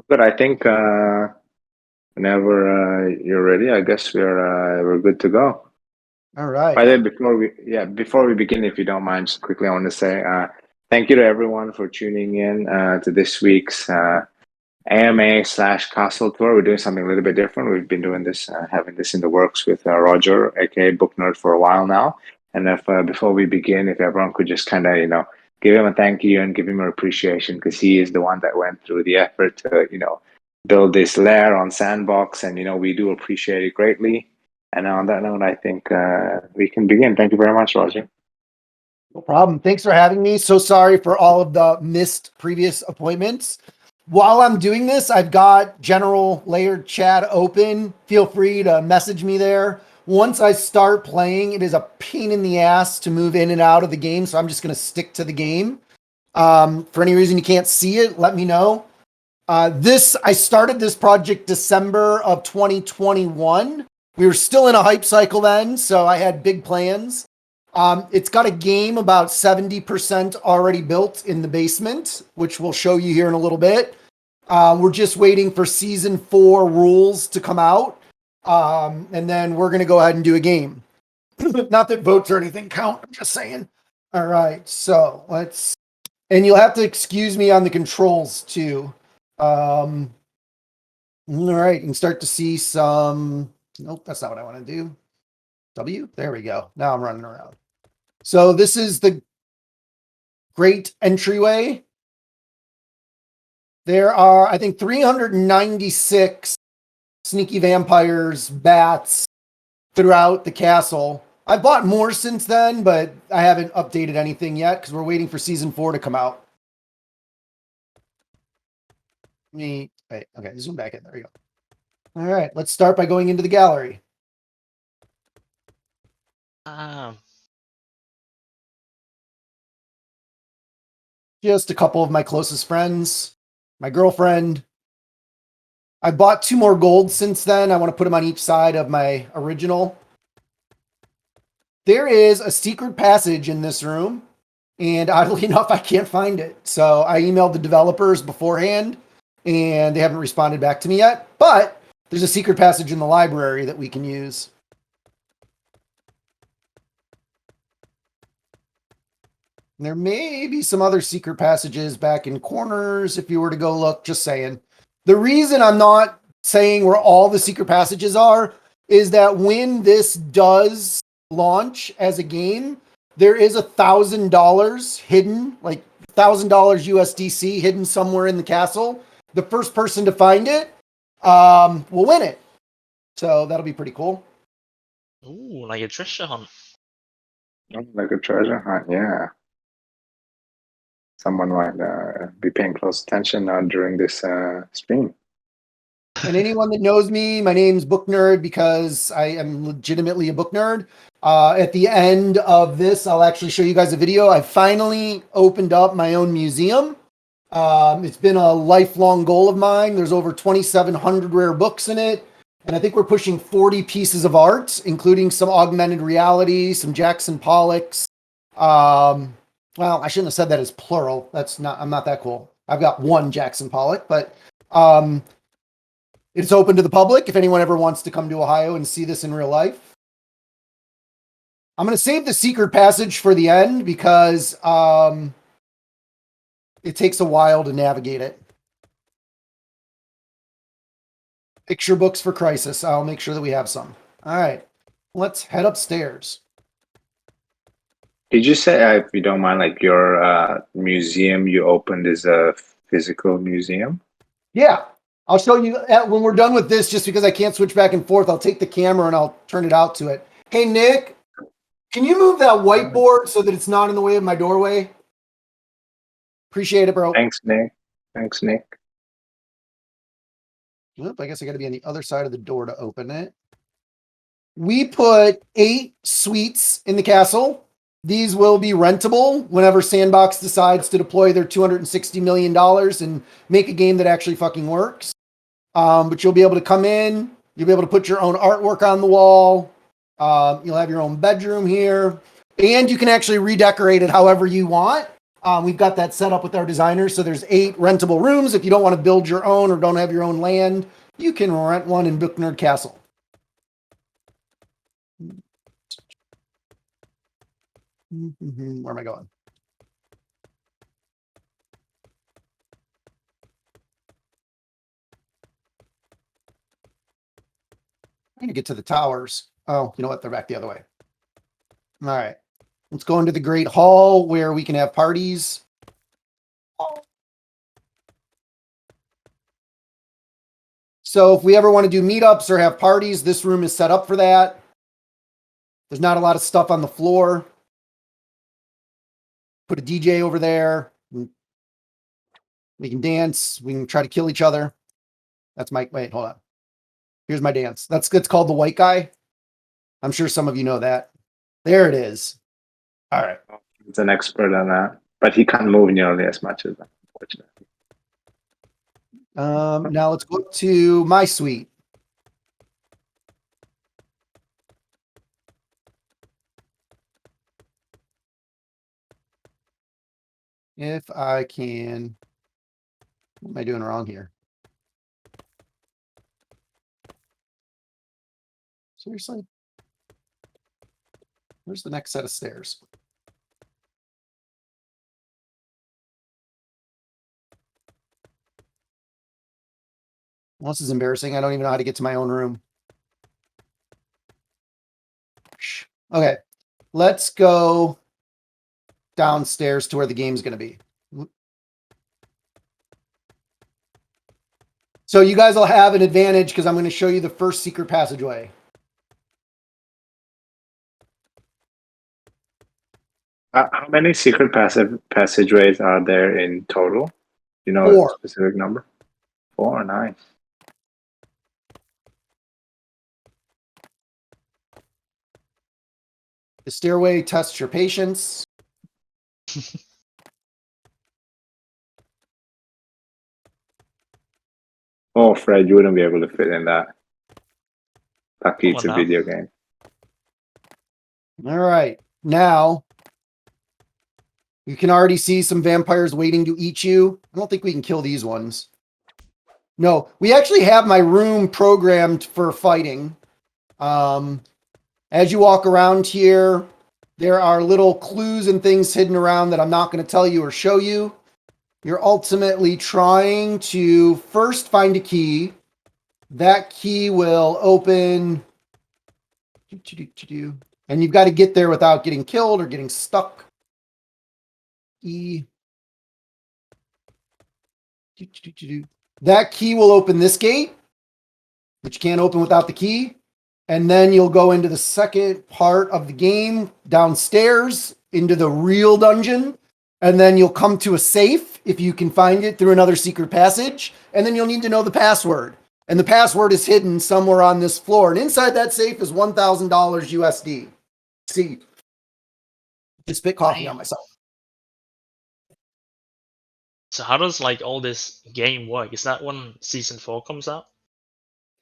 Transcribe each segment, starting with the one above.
But I think whenever you're ready, I guess we're good to go. All right. By the way, before we begin, if you don't mind, just quickly, I want to say thank you to everyone for tuning in to this week's AMA/Castle tour. We're doing something a little bit different. We've been doing this, having this in the works with Roger, aka Booknerd, for a while now. And if before we begin, if everyone could just kind of, give him a thank you and give him an appreciation, because he is the one that went through the effort to, build this lair on Sandbox, and we do appreciate it greatly. And on that note, I think we can begin. Thank you very much, Roger. No problem. Thanks for having me. So sorry for all of the missed previous appointments. While I'm doing this, I've got general layered chat open. Feel free to message me there. Once I start playing, it is a pain in the ass to move in and out of the game, so I'm just going to stick to the game. For any reason you can't see it, let me know. I started this project December of 2021. We were still in a hype cycle then, so I had big plans. It's got a game about 70% already built in the basement, which we'll show you here in a little bit. We're just waiting for season 4 rules to come out. And then we're going to go ahead and do a game. Not that votes or anything count. I'm just saying. All right. So and you'll have to excuse me on the controls too. All right. You can start to see some, nope, that's not what I want to do. W, there we go. Now I'm running around. So this is the great entryway. There are, I think, 396 sneaky vampires, bats throughout the castle. I've bought more since then, but I haven't updated anything yet because we're waiting for season 4 to come out. Okay, zoom back in. There we go. All right, let's start by going into the gallery. Just a couple of my closest friends, my girlfriend. I bought 2 more gold since then. I want to put them on each side of my original. There is a secret passage in this room, and oddly enough, I can't find it. So I emailed the developers beforehand, and they haven't responded back to me yet. But there's a secret passage in the library that we can use. There may be some other secret passages back in corners if you were to go look, just saying. The reason I'm not saying where all the secret passages are is that when this does launch as a game, there is $1,000 hidden, like $1,000 USDC hidden somewhere in the castle. The first person to find it will win it. So that'll be pretty cool. Ooh, like a treasure hunt. Like a treasure hunt, yeah. Someone might be paying close attention during this stream. And anyone that knows me, my name's Booknerd because I am legitimately a book nerd. At the end of this, I'll actually show you guys a video. I finally opened up my own museum. It's been a lifelong goal of mine. There's over 2,700 rare books in it. And I think we're pushing 40 pieces of art, including some augmented reality, some Jackson Pollocks. Well, I shouldn't have said that as plural. I'm not that cool. I've got one Jackson Pollock, but it's open to the public if anyone ever wants to come to Ohio and see this in real life. I'm going to save the secret passage for the end because it takes a while to navigate it. Picture books for Crisis. I'll make sure that we have some. All right, let's head upstairs. Did you say, if you don't mind, like your museum you opened is a physical museum? Yeah, I'll show you when we're done with this, just because I can't switch back and forth. I'll take the camera and I'll turn it out to it. Hey, Nick, can you move that whiteboard so that it's not in the way of my doorway? Appreciate it, bro. Thanks, Nick. Thanks, Nick. Oop, I guess I got to be on the other side of the door to open it. We put 8 suites in the castle. These will be rentable whenever Sandbox decides to deploy their $260 million and make a game that actually fucking works. But you'll be able to come in. You'll be able to put your own artwork on the wall. You'll have your own bedroom here. And you can actually redecorate it however you want. We've got that set up with our designers. So there's 8 rentable rooms. If you don't want to build your own or don't have your own land, you can rent one in Booknerd Castle. Where am I going? I need to get to the towers. Oh, you know what? They're back the other way. All right. Let's go into the Great Hall where we can have parties. So if we ever want to do meetups or have parties, this room is set up for that. There's not a lot of stuff on the floor. Put a DJ over there. We can dance. We can try to kill each other. That's my, wait, hold on. Here's my dance. That's called the white guy. I'm sure some of you know that. There it is. All right. He's an expert on that, but he can't move nearly as much as that, unfortunately. Now let's go to my suite. If I can, what am I doing wrong here? Seriously? Where's the next set of stairs? Well, this is embarrassing. I don't even know how to get to my own room. Okay, let's go downstairs to where the game's going to be. So you guys will have an advantage because I'm going to show you the first secret passageway. How many secret passageways are there in total? You know 4. a specific number? 4, nice. The stairway tests your patience. Oh, Fred, you wouldn't be able to fit in that. Lucky Come it's on a now. video game. All right. Now, you can already see some vampires waiting to eat you. I don't think we can kill these ones. No, we actually have my room programmed for fighting. As you walk around here, there are little clues and things hidden around that I'm not going to tell you or show you. You're ultimately trying to first find a key. That key will open. And you've got to get there without getting killed or getting stuck. E. That key will open this gate, which you can't open without the key. And then you'll go into the second part of the game downstairs into the real dungeon. And then you'll come to a safe if you can find it through another secret passage. And then you'll need to know the password. And the password is hidden somewhere on this floor. And inside that safe is $1,000 USD. See, just spit coffee on myself. So how does like all this game work? Is that when season 4 comes out?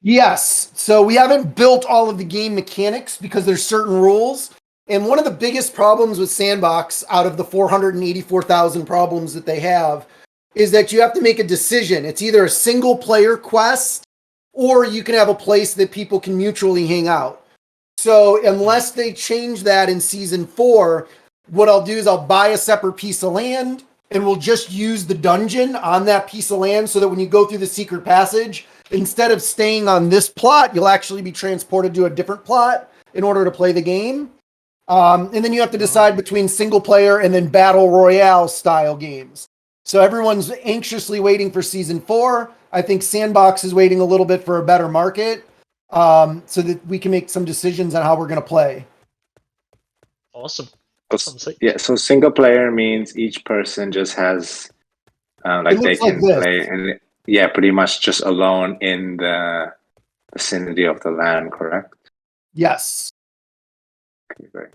Yes. So we haven't built all of the game mechanics because there's certain rules. And one of the biggest problems with Sandbox out of the 484,000 problems that they have is that you have to make a decision. It's either a single player quest or you can have a place that people can mutually hang out. So unless they change that in season 4, what I'll do is I'll buy a separate piece of land and we'll just use the dungeon on that piece of land so that when you go through the secret passage, instead of staying on this plot, you'll actually be transported to a different plot in order to play the game. And then you have to decide between single player and then battle royale style games. So everyone's anxiously waiting for season 4. I think Sandbox is waiting a little bit for a better market so that we can make some decisions on how we're going to play. Awesome. Yeah, so single player means each person just has like they can play and yeah, pretty much just alone in the vicinity of the land, correct? Yes. Okay, great.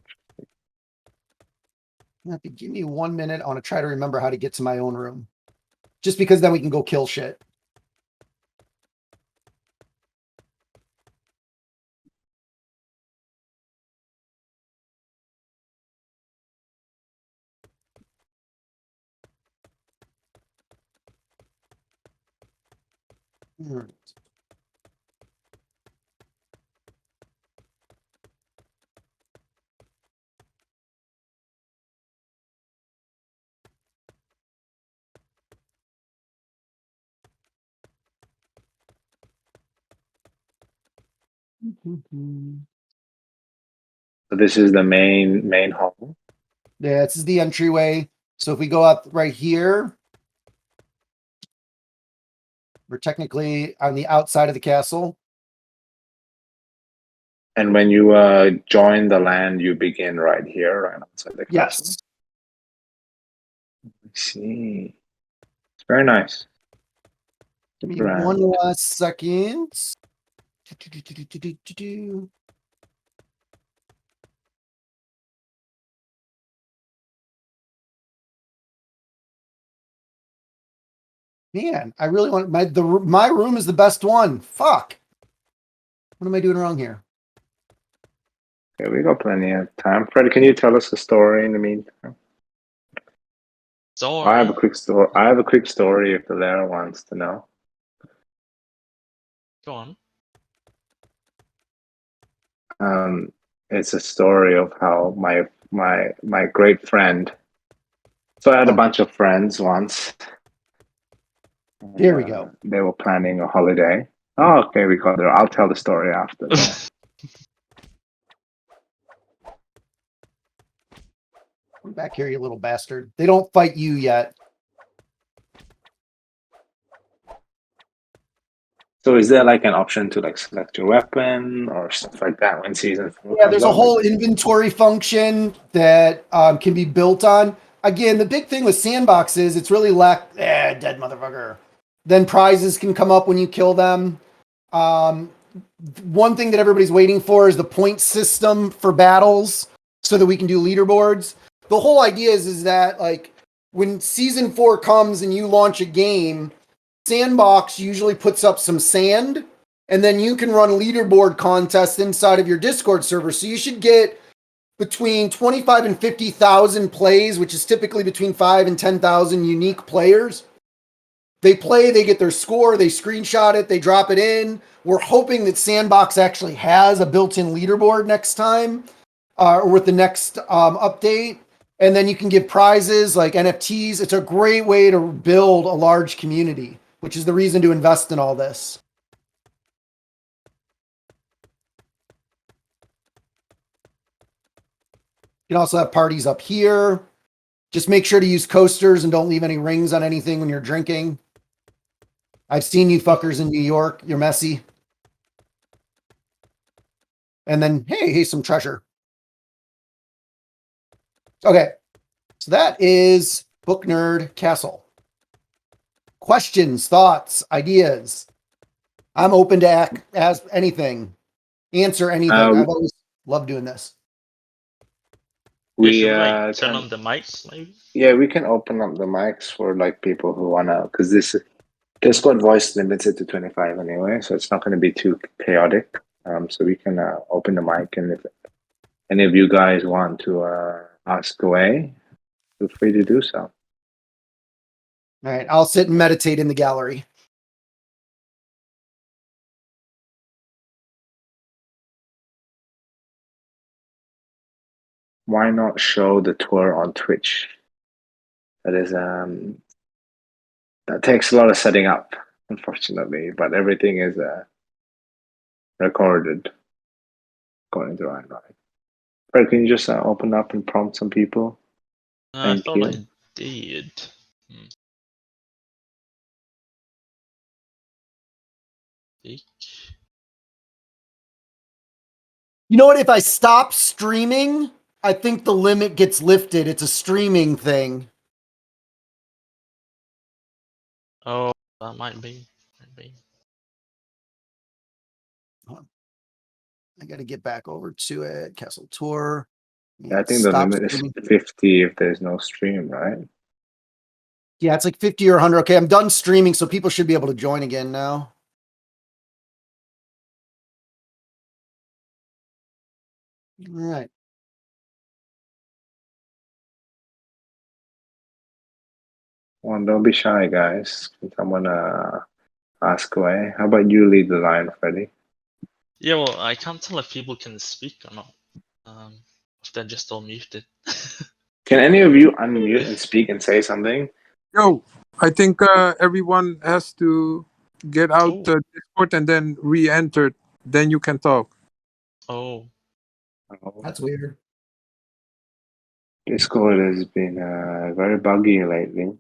Give me 1 minute. I want to try to remember how to get to my own room. Just because then we can go kill shit. Hmm. So this is the main hall. Yeah, this is the entryway. So if we go up right here, we're technically on the outside of the castle. And when you join the land, you begin right here, right outside the castle. Yes. I see. It's very nice. Give me Grand. one last second. Man, I really want my room is the best one. Fuck. What am I doing wrong here? Okay, we got plenty of time. Fred, can you tell us a story in the meantime? Sorry. I have a quick story. I have a quick story if the Lara wants to know. Go on. It's a story of how my great friend. So I had a Oh. bunch of friends once. Here we go. They were planning a holiday. Oh, okay, we got there. I'll tell the story after that. Come back here, you little bastard. They don't fight you yet. So is there like an option to like select your weapon or stuff like that when season 4 Yeah, comes there's a up? whole inventory function that can be built on. Again, the big thing with Sandbox is it's really dead motherfucker. Then prizes can come up when you kill them. One thing that everybody's waiting for is the point system for battles so that we can do leaderboards. The whole idea is that like when season 4 comes and you launch a game, Sandbox usually puts up some sand and then you can run leaderboard contests inside of your Discord server. So you should get between 25 and 50,000 plays, which is typically between 5 and 10,000 unique players. They play, they get their score, they screenshot it, they drop it in. We're hoping that Sandbox actually has a built-in leaderboard next time, or with the next update. And then you can give prizes like NFTs. It's a great way to build a large community, which is the reason to invest in all this. You can also have parties up here. Just make sure to use coasters and don't leave any rings on anything when you're drinking. I've seen you fuckers in New York. You're messy. And then, hey, some treasure. Okay. So that is Booknerd Castle. Questions, thoughts, ideas. I'm open to ask anything, answer anything. I've always loved doing this. We We should like turn can, on the mics, maybe. yeah, we can open up the mics for like people who wanna, because this Discord voice limits it to 25 anyway, so it's not going to be too chaotic. So we can open the mic, and if any of you guys want to ask away, feel free to do so. All right, I'll sit and meditate in the gallery. Why not show the tour on Twitch? That is that takes a lot of setting up, unfortunately, but everything is recorded according to Ryan. Fred, can you just open up and prompt some people? I Thank thought you. I did. Speak. You know what? If I stop streaming, I think the limit gets lifted. It's a streaming thing. Oh, that might be. I got to get back over to it. Castle tour. Yeah, I think the Stop limit is streaming. 50 if there's no stream, right? Yeah, it's like 50 or 100. Okay, I'm done streaming, so people should be able to join again now. All right. Well, don't be shy, guys. I'm gonna ask away. How about you lead the line, Freddie? Yeah, well, I can't tell if people can speak or not. If they're just all muted. Can any of you unmute and speak and say something? Yo, I think everyone has to get out Oh. the Discord and then re-enter. Then you can talk. Oh. That's weird. Discord has been very buggy lately.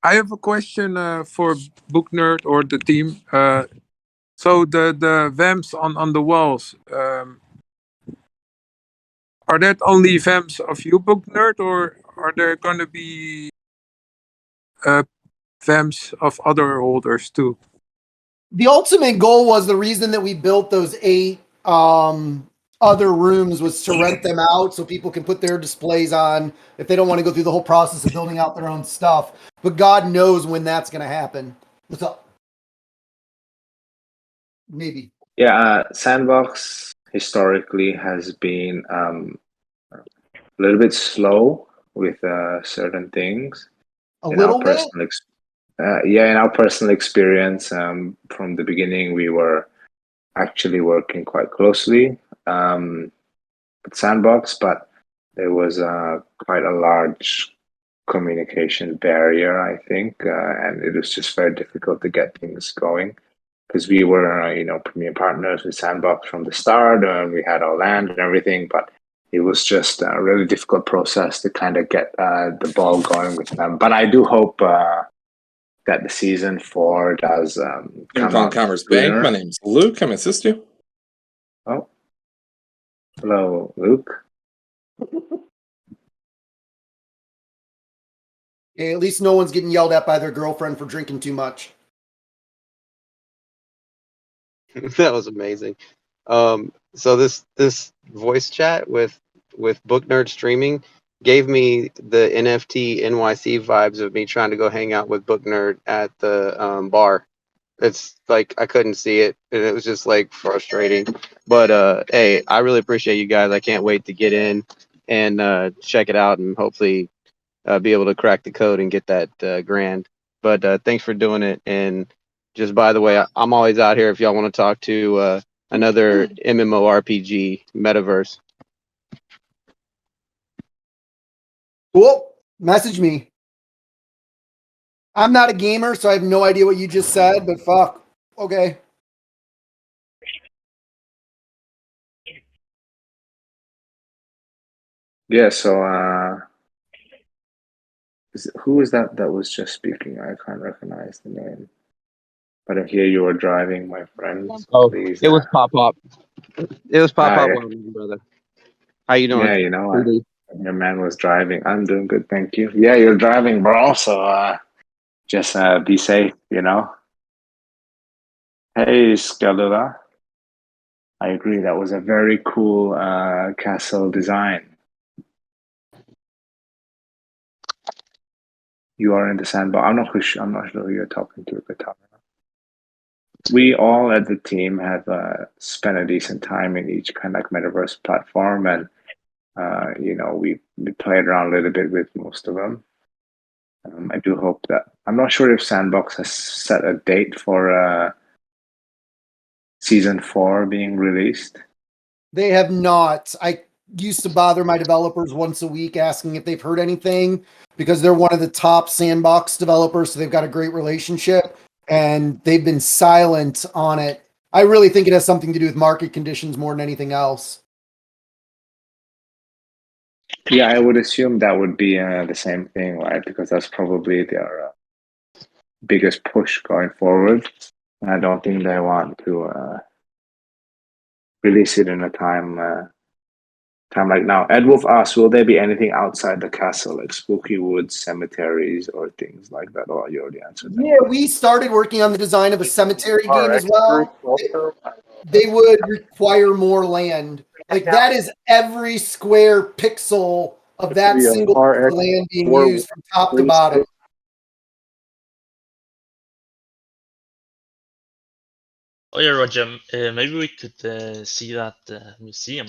I have a question for Booknerd or the team. So the vamps on the walls, are that only vamps of you, Booknerd, or are there going to be vamps of other holders too? The ultimate goal was the reason that we built those 8 other rooms was to rent them out so people can put their displays on if they don't want to go through the whole process of building out their own stuff. But God knows when that's going to happen. What's up? Maybe. Yeah, Sandbox historically has been a little bit slow with certain things. A In little our bit? personal in our personal experience, from the beginning, we were actually working quite closely with Sandbox, but there was quite a large communication barrier, I think, and it was just very difficult to get things going because we were, premier partners with Sandbox from the start, and we had our land and everything, but it was just a really difficult process to kind of get the ball going with them. But I do hope that the season 4 does come out Commerce Bank. sooner. My name's Luke. Can I assist you? Oh, hello, Luke. Okay, at least no one's getting yelled at by their girlfriend for drinking too much. That was amazing. So this voice chat with Booknerd streaming gave me the NFT NYC vibes of me trying to go hang out with Booknerd at the bar. It's like I couldn't see it, and it was just like frustrating. But hey, I really appreciate you guys. I can't wait to get in and check it out, and hopefully be able to crack the code and get that grand. But thanks for doing it. And just by the way, I'm always out here if y'all want to talk to another MMORPG metaverse. Cool. Message me. I'm not a gamer, so I have no idea what you just said, but fuck. Okay. Yeah, so who was that was just speaking? I can't recognize the name. But I hear you were driving, my friend. So Oh, please, it was Pop Pop. It was Pop Pop, yeah. brother. How you doing? Yeah, your man was driving. I'm doing good, thank you. Yeah, you're driving, bro. So just be safe, Hey, Scalula. I agree. That was a very cool castle design. You are in the sandbox. I'm not sure who you're talking to, but we all at the team have spent a decent time in each kind of like metaverse platform, and we played around a little bit with most of them. I do hope that I'm not sure if Sandbox has set a date for season 4 being released. They have not. I used to bother my developers once a week asking if they've heard anything because they're one of the top Sandbox developers, so they've got a great relationship, and they've been silent on it. I really think it has something to do with market conditions more than anything else. Yeah, I would assume that would be the same thing, right? Because that's probably their biggest push going forward. I don't think they want to release it in a time like now. Ed Wolf asks, will there be anything outside the castle, like spooky woods, cemeteries, or things like that? Or you already answered that. Yeah, we started working on the design of a cemetery game as well. They would require more land. Like that is every square pixel of that single piece of land being used from top to bottom. Oh yeah, Roger. Maybe we could see that museum.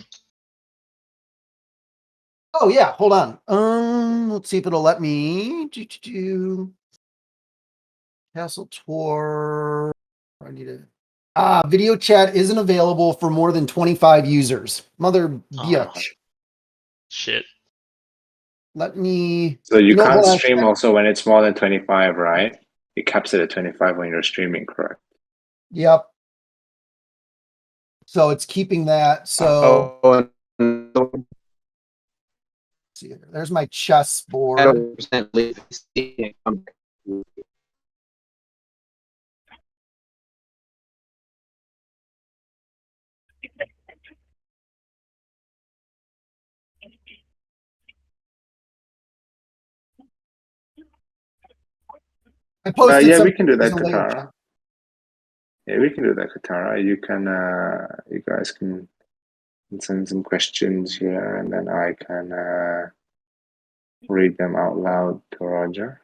Oh yeah, hold on. Let's see if it'll let me. Castle tour. I need to. Video chat isn't available for more than 25 users. Mother bitch. Shit. Let me. So you know can't what, stream also when it's more than 25, right? It caps it at 25 when you're streaming, correct? Yep. So it's keeping that. So see, there's my chess board. I posted Yeah, some. we can do that, some later. Katara. Yeah, we can do that, Katara. You can, you guys can send some questions here, and then I can read them out loud to Roger.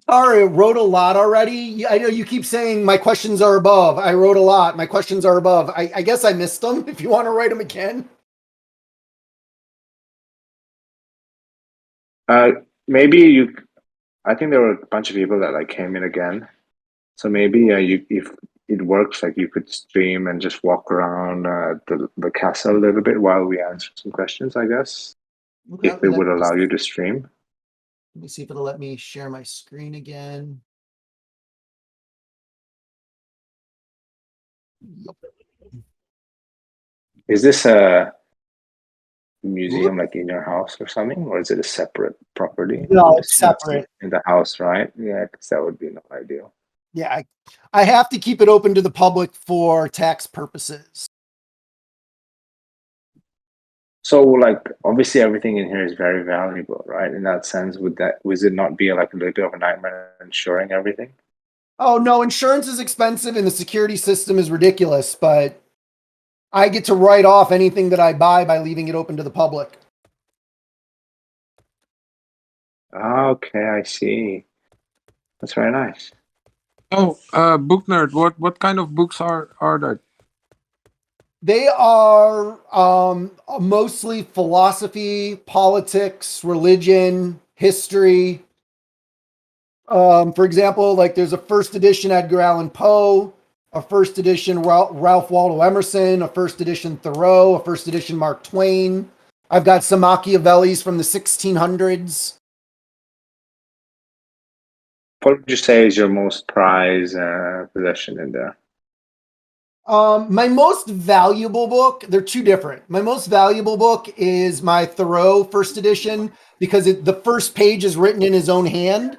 Tara wrote a lot already. I know you keep saying my questions are above. I wrote a lot. My questions are above. I guess I missed them. If you want to write them again. Maybe you. I think there were a bunch of people that like came in again. So maybe you, if it works, like you could stream and just walk around the castle a little bit while we answer some questions. I guess Okay, if it would allow you to stream. Let me see if it'll let me share my screen again. Yep. Is this a museum like in your house or something, or is it a separate property? No, it's separate. In the house, right? Yeah, because that would be not ideal. Yeah, I have to keep it open to the public for tax purposes. So, like, obviously, everything in here is very valuable, right? In that sense, would it not be like a little bit of a nightmare insuring everything? Oh no, insurance is expensive and the security system is ridiculous, but I get to write off anything that I buy by leaving it open to the public. Okay, I see. That's very nice. Oh, Booknerd, what kind of books are there? They are mostly philosophy, politics, religion, history. For example, like there's a first edition Edgar Allan Poe, a first edition Ralph Waldo Emerson, a first edition Thoreau, a first edition Mark Twain. I've got some Machiavellis from the 1600s. What would you say is your most prized possession in there? My most valuable book, they're two different. My most valuable book is my Thoreau first edition because the first page is written in his own hand.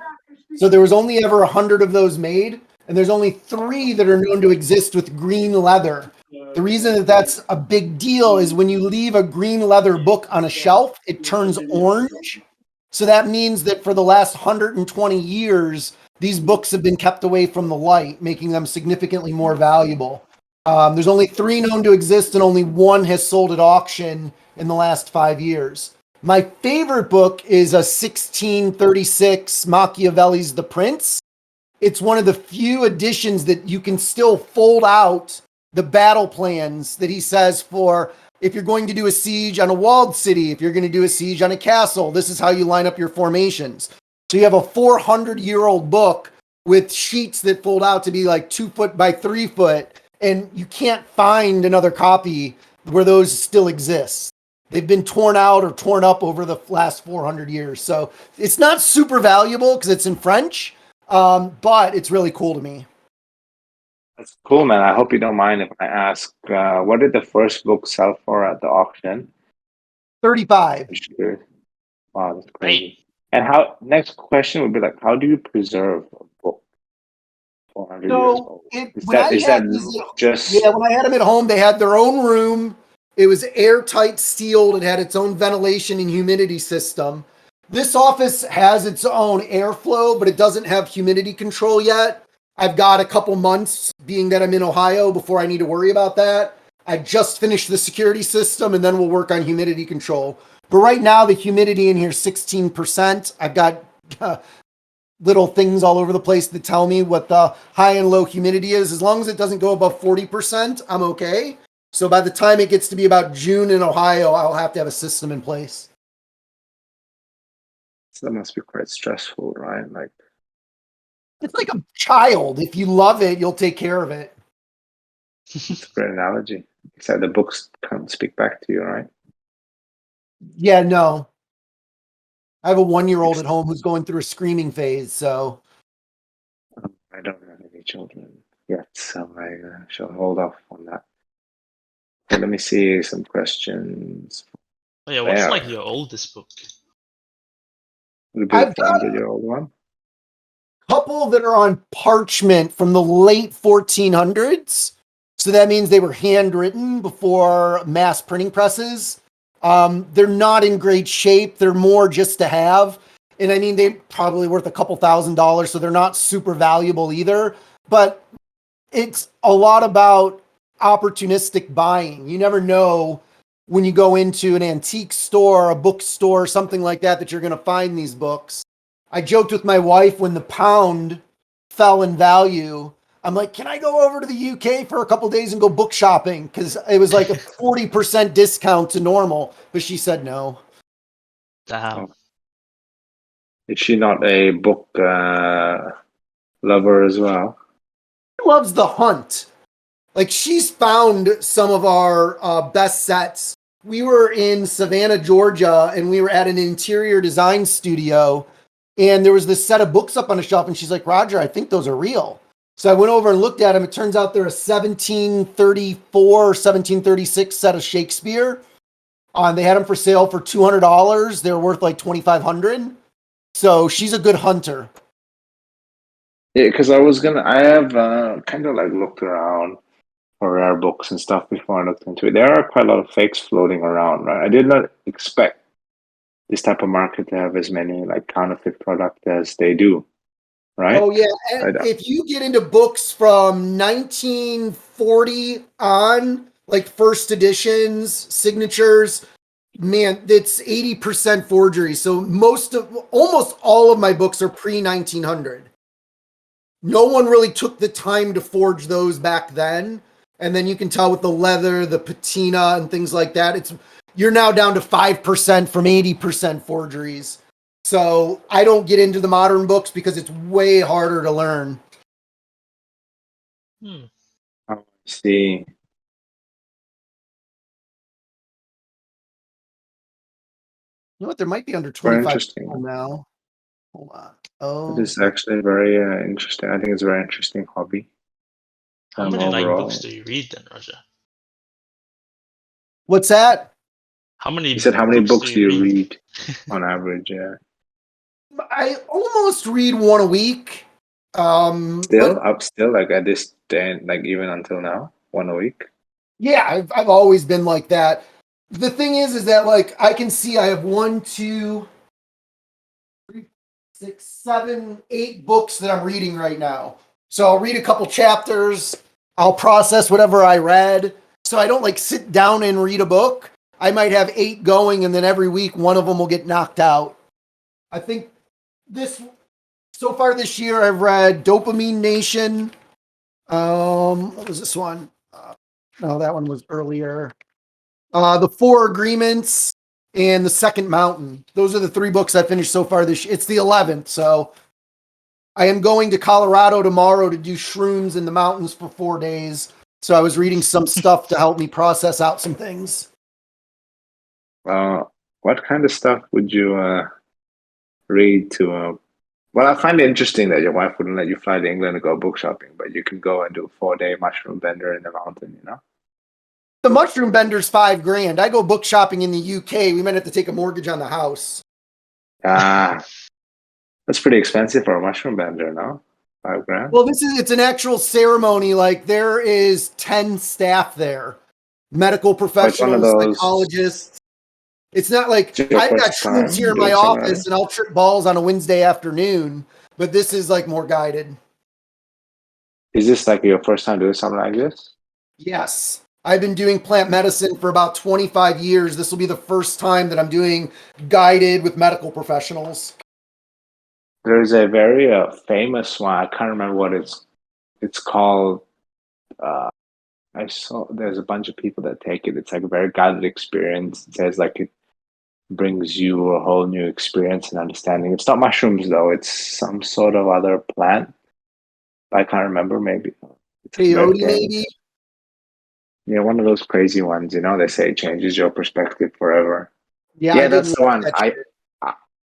So there was only ever 100 of those made, and there's only 3 that are known to exist with green leather. The reason that that's a big deal is when you leave a green leather book on a shelf, it turns orange. So that means that for the last 120 years, these books have been kept away from the light, making them significantly more valuable. There's only 3 known to exist, and only 1 has sold at auction in the last 5 years. My favorite book is a 1636 Machiavelli's The Prince. It's one of the few editions that you can still fold out the battle plans that he says for if you're going to do a siege on a walled city, if you're going to do a siege on a castle, this is how you line up your formations. So you have a 400-year-old book with sheets that fold out to be like 2 foot by 3 foot, and you can't find another copy where those still exist. They've been torn out or torn up over the last 400 years. So it's not super valuable because it's in French, but it's really cool to me. That's cool, man. I hope you don't mind if I ask, what did the first book sell for at the auction? 35. Wow, that's crazy. And next question would be like, how do you preserve a book 400 years old? When I had them at home, they had their own room. It was airtight sealed. It had its own ventilation and humidity system. This office has its own airflow, but it doesn't have humidity control yet. I've got a couple months, being that I'm in Ohio, before I need to worry about that. I just finished the security system, and then we'll work on humidity control. But right now, the humidity in here is 16%. I've got little things all over the place that tell me what the high and low humidity is. As long as it doesn't go above 40%, I'm okay. So by the time it gets to be about June in Ohio, I'll have to have a system in place. So that must be quite stressful, right? Like, It's like a child. If you love it, you'll take care of it. it's a great analogy. Except the books can't speak back to you, right? Yeah, no. I have a 1-year-old at home who's going through a screaming phase, so I don't have any children yet, so I shall hold off on that. Okay, let me see some questions. Oh yeah, what's There. like your oldest book? Would it be I've the got 400-year-old one? a couple that are on parchment from the late 1400s. So that means they were handwritten before mass printing presses. They're not in great shape. They're more just to have. And I mean, they're probably worth a couple $1,000s, so they're not super valuable either. But it's a lot about opportunistic buying. You never know when you go into an antique store, a bookstore, something like that, that you're going to find these books. I joked with my wife when the pound fell in value. I'm like, can I go over to the UK for a couple days and go book shopping? Because it was like a 40% discount to normal. But she said no. Damn. Oh. Is she not a book lover as well? She loves the hunt. Like she's found some of our best sets. We were in Savannah, Georgia, and we were at an interior design studio, and there was this set of books up on a shelf, and she's like, Roger, I think those are real. So I went over and looked at them. It turns out they're a 1734, 1736 set of Shakespeare. They had them for sale for $200. They were worth like $2,500. So she's a good hunter. Yeah, because I have kind of like looked around for rare books and stuff before I looked into it. There are quite a lot of fakes floating around, right? I did not expect this type of market to have as many like counterfeit product as they do, right? Oh yeah, I and don't. if you get into books from 1940 on, like first editions, signatures, man, it's 80% forgery. So almost all of my books are pre 1900. No one really took the time to forge those back then. And then you can tell with the leather, the patina, and things like that. You're now down to 5% from 80% forgeries. So I don't get into the modern books because it's way harder to learn. Hmm. I see. You know what? There might be under Very 25 interesting. people now. Hold on. It Oh, is actually very interesting. I think it's a very interesting hobby. How many like books Overall, do you read then, Roger? what's that? How many you said how many books do books do you you read? read on average? Yeah, I almost read one a week. But still like at this day, like even until now, one a week. yeah, I've always been like that. The thing is that like I can see I have 1, 2, 3, 6, 7, 8 books that I'm reading right now. So I'll read a couple chapters. I'll process whatever I read. So I don't like sit down and read a book. I might have 8 going, and then every week one of them will get knocked out. I think so far this year I've read Dopamine Nation. What was this one? No, that one was earlier. The Four Agreements and The Second Mountain. Those are the 3 books I finished so far this year. It's the 11th, so I am going to Colorado tomorrow to do shrooms in the mountains for 4 days. So I was reading some stuff to help me process out some things. What kind of stuff would you read to? Well, I find it interesting that your wife wouldn't let you fly to England to go book shopping, but you can go and do a 4-day mushroom bender in the mountain. You know. The mushroom bender's $5,000. I go book shopping in the UK. We might have to take a mortgage on the house. Ah, that's pretty expensive for a mushroom bender, no? $5,000. Well, it's an actual ceremony. Like there is 10 staff there, medical Oh, it's one of professionals, those. psychologists. It's not like It's your I've got first shrooms here time in my doing something like office that? and I'll trip balls on a Wednesday afternoon, but this is like more guided. Is this like your first time doing something like this? Yes. I've been doing plant medicine for about 25 years. This will be the first time that I'm doing guided with medical professionals. There's a very famous one. I can't remember what it's called. Uh, I saw there's a bunch of people that take it. It's like a very guided experience. It says like brings you a whole new experience and understanding. It's not mushrooms though; it's some sort of other plant. I can't remember. Maybe it's very Peyote, famous. maybe. Yeah, one of those crazy ones. They say it changes your perspective forever. Yeah, I Yeah, didn't that's the like one. that shit.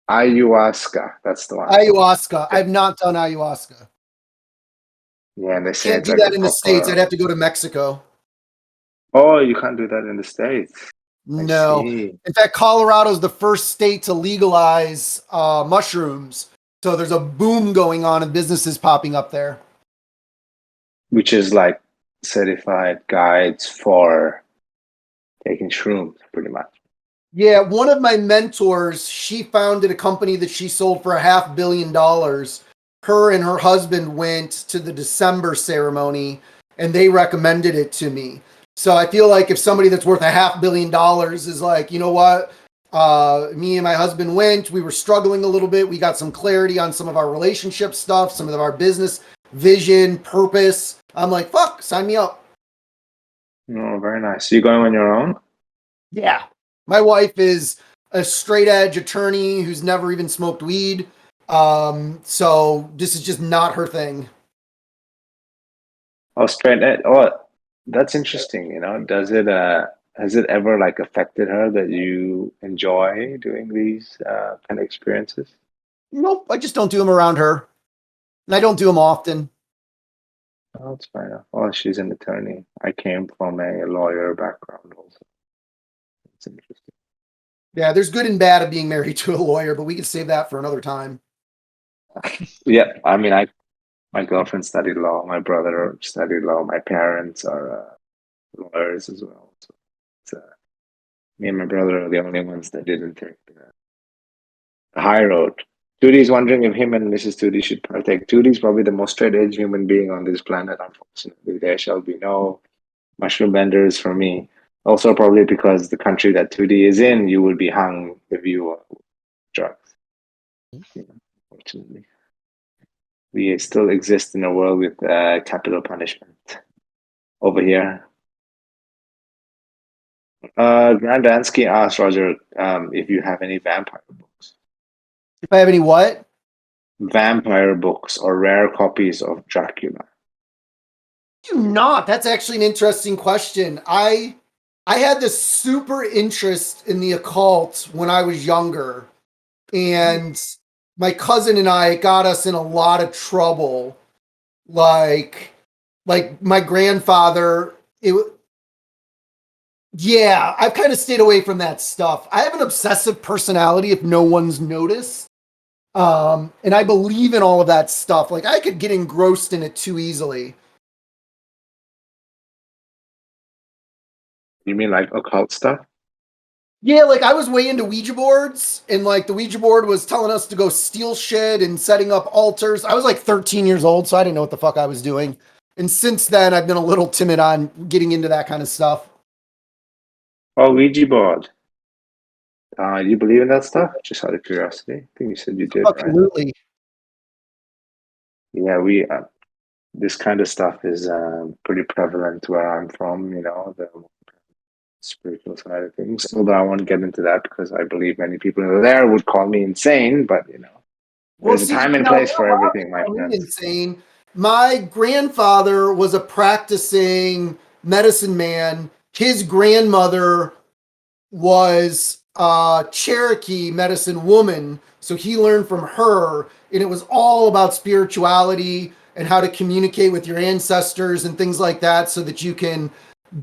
Ayahuasca. That's the one. Ayahuasca. I've not done ayahuasca. Yeah, and they say Can't it's do like a that in the States. I'd proper. have to go to Mexico. Oh, you can't do that in the States. I No. see. In fact, Colorado's the first state to legalize mushrooms. So there's a boom going on and businesses popping up there. Which is like certified guides for taking shrooms, pretty much. Yeah, one of my mentors, she founded a company that she sold for $500 million. Her and her husband went to the December ceremony and they recommended it to me. So I feel like if somebody that's worth $500 million is like, you know what? Me and my husband went, we were struggling a little bit. We got some clarity on some of our relationship stuff, some of our business vision, purpose. I'm like, fuck, sign me up. Oh, very nice. So you going on your own? Yeah. My wife is a straight edge attorney who's never even smoked weed. So this is just not her thing. Oh, straight ed. Oh, that's interesting. Does it has it ever like affected her that you enjoy doing these kind of experiences? Nope, I just don't do them around her. And I don't do them often. Oh, that's fair enough. Oh, she's an attorney. I came from a lawyer background also. It's interesting. Yeah, there's good and bad of being married to a lawyer, but we can save that for another time. Yeah, I mean, my girlfriend studied law. My brother studied law. My parents are lawyers as well. So it's, me and my brother are the only ones that didn't take the high road. Tootie is wondering if him and Mrs. Tootie should partake. Tootie is probably the most straight edge human being on this planet, unfortunately. There shall be no mushroom vendors for me. Also, probably because the country that Tootie is in, you would be hung if you were drugs. Unfortunately. We still exist in a world with capital punishment over here. Grand Dansky asked Roger if you have any vampire books. If I have any what? Vampire books or rare copies of Dracula. Do not. That's actually an interesting question. I had this super interest in the occult when I was younger, and my cousin and I got us in a lot of trouble. Like my grandfather, yeah, I've kind of stayed away from that stuff. I have an obsessive personality if no one's noticed. And I believe in all of that stuff. Like I could get engrossed in it too easily. You mean like occult stuff? Yeah, like I was way into Ouija boards, and like the Ouija board was telling us to go steal shit and setting up altars. I was like 13 years old, so I didn't know what the fuck I was doing. And since then, I've been a little timid on getting into that kind of stuff. Oh, Ouija board. You believe in that stuff? Just out of curiosity. I think you said you did, right? Absolutely. Yeah, we this kind of stuff is pretty prevalent where I'm from. The spiritual side of things. Although I won't get into that because I believe many people there would call me insane. But Well, there's a see, time and now place they're for allowed to everything, my call me friend. insane. My grandfather was a practicing medicine man. His grandmother was a Cherokee medicine woman. So he learned from her, and it was all about spirituality and how to communicate with your ancestors and things like that so that you can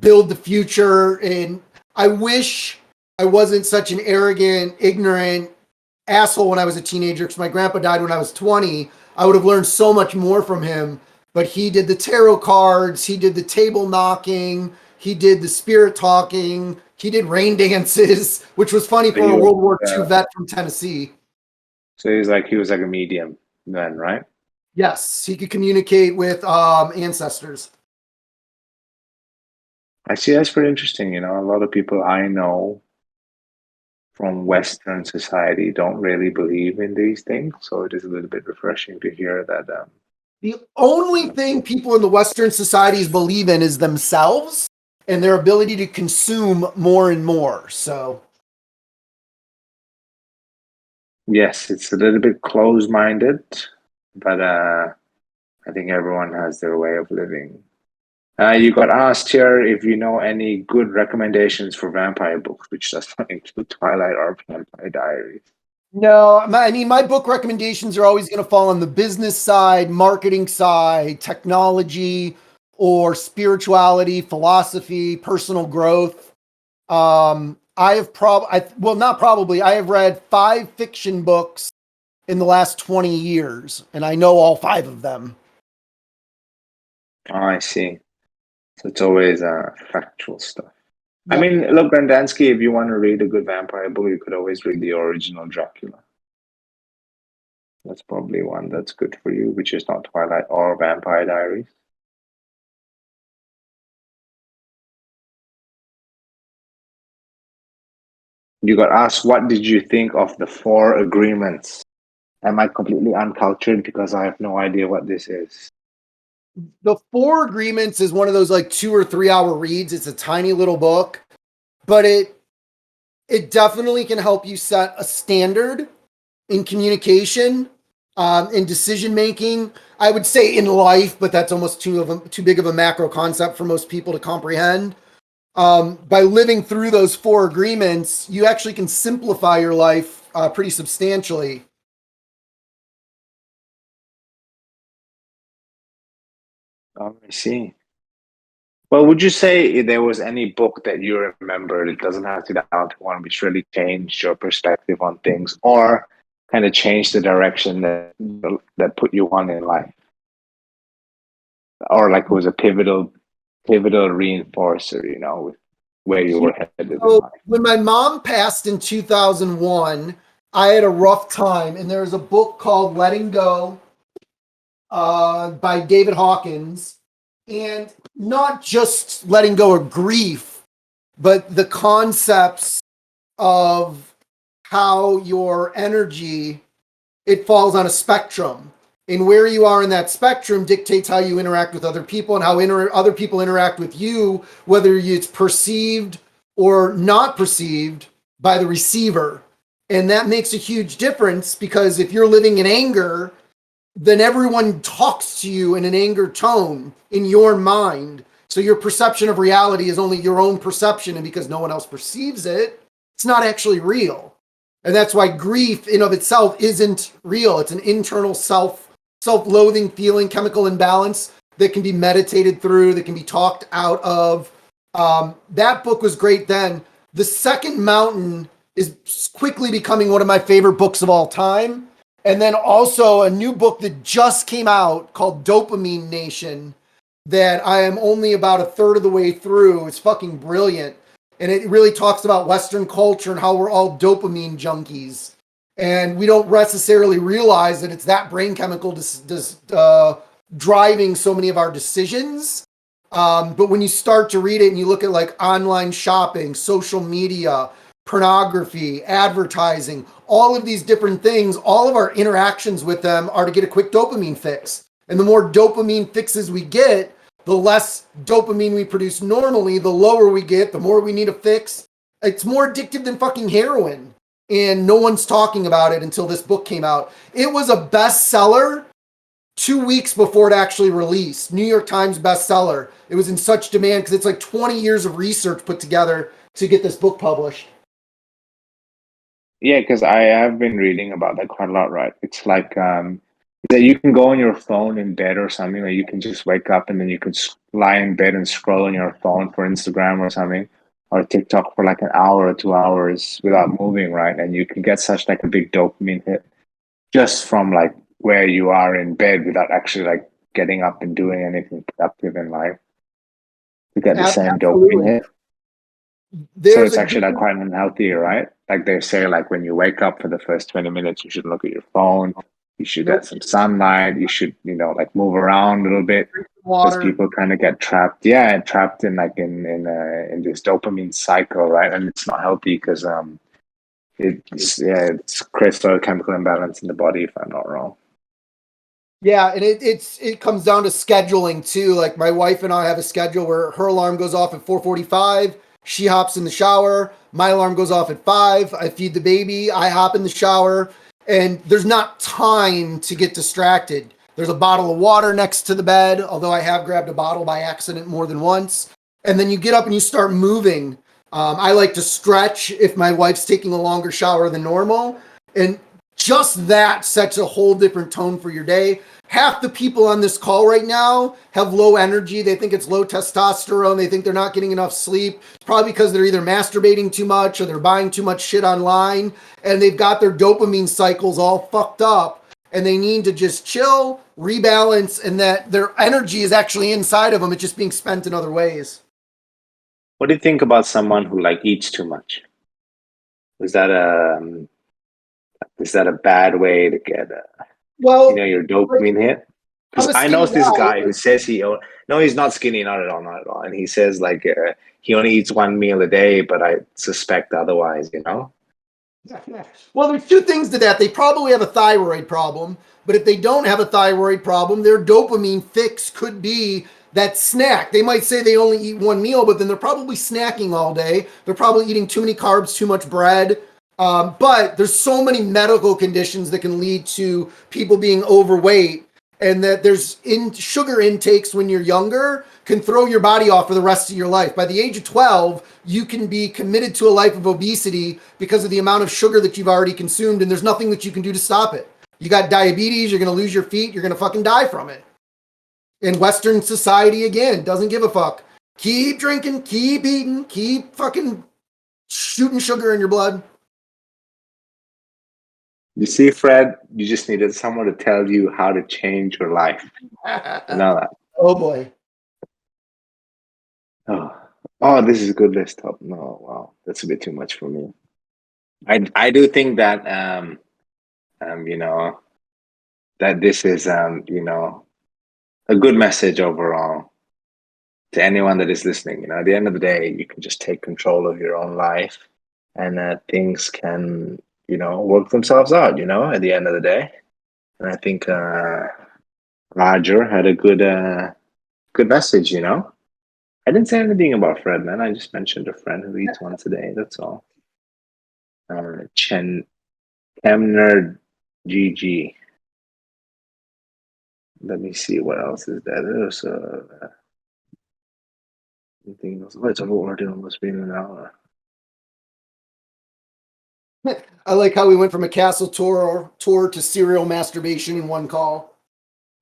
build the future. And I wish I wasn't such an arrogant, ignorant asshole when I was a teenager because my grandpa died when I was 20. I would have learned so much more from him. But he did the tarot cards, he did the table knocking, he did the spirit talking, he did rain dances, which was funny So for a you, World War II vet from Tennessee. so he was like a medium then, right? Yes, he could communicate with ancestors. I see that's pretty interesting. A lot of people I know from Western society don't really believe in these things. So it is a little bit refreshing to hear that. The only thing people in the Western societies believe in is themselves and their ability to consume more and more. So Yes, it's a little bit close-minded, but I think everyone has their way of living. You got asked here if you know any good recommendations for vampire books, which does not include Twilight or Vampire Diaries. No, I mean, my book recommendations are always going to fall on the business side, marketing side, technology, or spirituality, philosophy, personal growth. I have not probably, I have read 5 fiction books in the last 20 years, and I know all 5 of them. Oh, I see. So it's always factual stuff. I Yep. mean, look, Grandansky, if you want to read a good vampire book, you could always read the original Dracula. That's probably one that's good for you, which is not Twilight or Vampire Diaries. You got asked, what did you think of the 4 agreements? Am I completely uncultured because I have no idea what this is? The 4 Agreements is one of those like 2 or 3 hour reads. It's a tiny little book, but it definitely can help you set a standard in communication, in decision making. I would say in life, but that's almost too big of a macro concept for most people to comprehend. By living through those 4 agreements, you actually can simplify your life pretty substantially. Oh, I see. Well, would you say there was any book that you remembered? It doesn't have to be down to one, which really changed your perspective on things, or kind of changed the direction that put you on in life, or like it was a pivotal reinforcer, with where you were headed in So life. when my mom passed in 2001, I had a rough time, and there's a book called Letting Go by David Hawkins, and not just letting go of grief, but the concepts of how your energy, it falls on a spectrum, and where you are in that spectrum dictates how you interact with other people and how other people interact with you, whether it's perceived or not perceived by the receiver. And that makes a huge difference, because if you're living in anger, then everyone talks to you in an anger tone in your mind. So your perception of reality is only your own perception, and because no one else perceives it, it's not actually real. And that's why grief in of itself isn't real. It's an internal self-loathing feeling, chemical imbalance that can be meditated through, that can be talked out of. That book was great then. The Second Mountain is quickly becoming one of my favorite books of all time. And then also a new book that just came out called Dopamine Nation that I am only about a third of the way through. It's fucking brilliant. And it really talks about Western culture and how we're all dopamine junkies. And we don't necessarily realize that it's that brain chemical driving so many of our decisions. But when you start to read it and you look at like online shopping, social media, pornography, advertising, all of these different things, all of our interactions with them are to get a quick dopamine fix. And the more dopamine fixes we get, the less dopamine we produce normally, the lower we get, the more we need a fix. It's more addictive than fucking heroin. And no one's talking about it until this book came out. It was a bestseller 2 weeks before it actually released. New York Times bestseller. It was in such demand because it's like 20 years of research put together to get this book published. Yeah, because I have been reading about that quite a lot, right? It's like that you can go on your phone in bed or something, or you can just wake up and then you can lie in bed and scroll on your phone for Instagram or something, or TikTok for like an hour or 2 hours without moving, right? And you can get such like a big dopamine hit just from like where you are in bed without actually like getting up and doing anything productive in life to get the same dopamine hit. So it's actually like quite unhealthy, right? Like they say, like when you wake up for the first 20 minutes, you should look at your phone. You should get some sunlight. You should, like move around a little bit, because people kind of get trapped. Yeah, trapped in like in this dopamine cycle, right? And it's not healthy because it's creates a lot of chemical imbalance in the body, if I'm not wrong. Yeah, and it comes down to scheduling too. Like my wife and I have a schedule where her alarm goes off at 4:45. She hops in the shower. My alarm goes off at 5. I feed the baby. I hop in the shower. and there's not time to get distracted. There's a bottle of water next to the bed, although I have grabbed a bottle by accident more than once. And then you get up and you start moving. I like to stretch if my wife's taking a longer shower than normal. And just that sets a whole different tone for your day. Half the people on this call right now have low energy. They think it's low testosterone. They think they're not getting enough sleep. It's probably because they're either masturbating too much or they're buying too much shit online. And they've got their dopamine cycles all fucked up. And they need to just chill, rebalance, and that their energy is actually inside of them. It's just being spent in other ways. What do you think about someone who like eats too much? Is that a bad way to get your dopamine hit? Because I know this guy who says no, he's not skinny, not at all, and he says like he only eats one meal a day, but I suspect otherwise. Well, there's two things to that. They probably have a thyroid problem, but if they don't have a thyroid problem, their dopamine fix could be that snack. They might say they only eat one meal, but then they're probably snacking all day. They're probably eating too many carbs, too much bread. But there's so many medical conditions that can lead to people being overweight, and that there's sugar intakes when you're younger can throw your body off for the rest of your life. By the age of 12, you can be committed to a life of obesity because of the amount of sugar that you've already consumed, and there's nothing that you can do to stop it. You got diabetes, you're going to lose your feet, you're going to fucking die from it. And Western society, again, doesn't give a fuck. Keep drinking, keep eating, keep fucking shooting sugar in your blood. You see, Fred, you just needed someone to tell you how to change your life. You know that? Oh, boy. Oh, this is a good list. Oh, no, wow, that's a bit too much for me. I do think that that this is a good message overall to anyone that is listening. At the end of the day, you can just take control of your own life, and things can work themselves out. At the end of the day, and I think Roger had a good message. I didn't say anything about Fred, man. I just mentioned a friend who eats once a day. That's all. Booknerd GG. Let me see what else is there. There's anything else. Oh, it's already almost been an hour. I like how we went from a castle tour to serial masturbation in one call.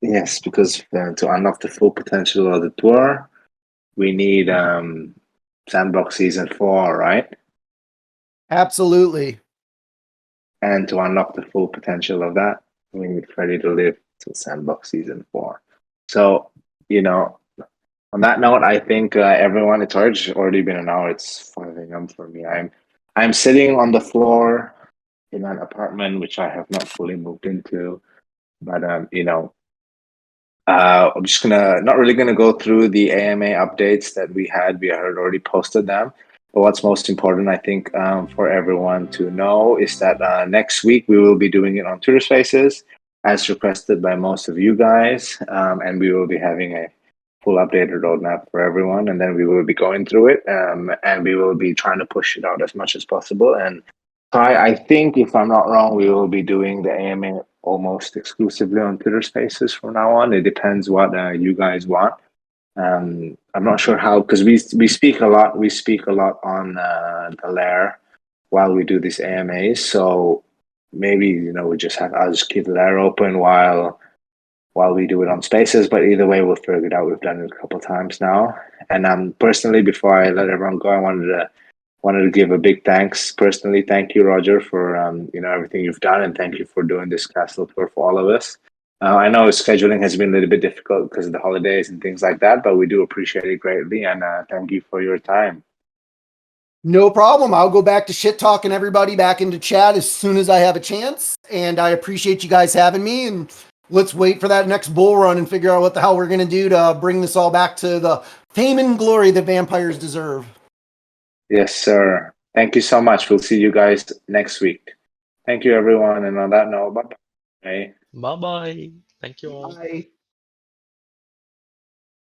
Yes, because to unlock the full potential of the tour, we need Sandbox Season 4, right? Absolutely. And to unlock the full potential of that, we need Freddy to live to Sandbox Season 4. So, on that note, I think everyone, it's already been an hour. It's 5 a.m. for me. I'm sitting on the floor in an apartment which I have not fully moved into, but I'm just not really gonna go through the AMA updates that we had. We had already posted them. But what's most important, I think, for everyone to know is that next week we will be doing it on Twitter Spaces, as requested by most of you guys, and we will be having a full updated roadmap for everyone, and then we will be going through it, and we will be trying to push it out as much as possible. And so I think, if I'm not wrong, we will be doing the AMA almost exclusively on Twitter Spaces from now on. It depends what you guys want. I'm not sure how, because we speak a lot. We speak a lot on the lair while we do these AMAs. So maybe we I'll just keep the lair open while we do it on Spaces. But either way, we'll figure it out. We've done it a couple of times now. And personally, before I let everyone go, I wanted to give a big thanks personally. Thank you, Roger, for everything you've done, and thank you for doing this castle tour for all of us. I know scheduling has been a little bit difficult because of the holidays and things like that, but we do appreciate it greatly, and thank you for your time. No problem. I'll go back to shit talking everybody back into chat as soon as I have a chance, and I appreciate you guys having me, and let's wait for that next bull run and figure out what the hell we're going to do to bring this all back to the fame and glory that vampires deserve. Yes, sir. Thank you so much. We'll see you guys next week. Thank you, everyone, and on that note, bye-bye. Bye-bye. Thank you all. Bye.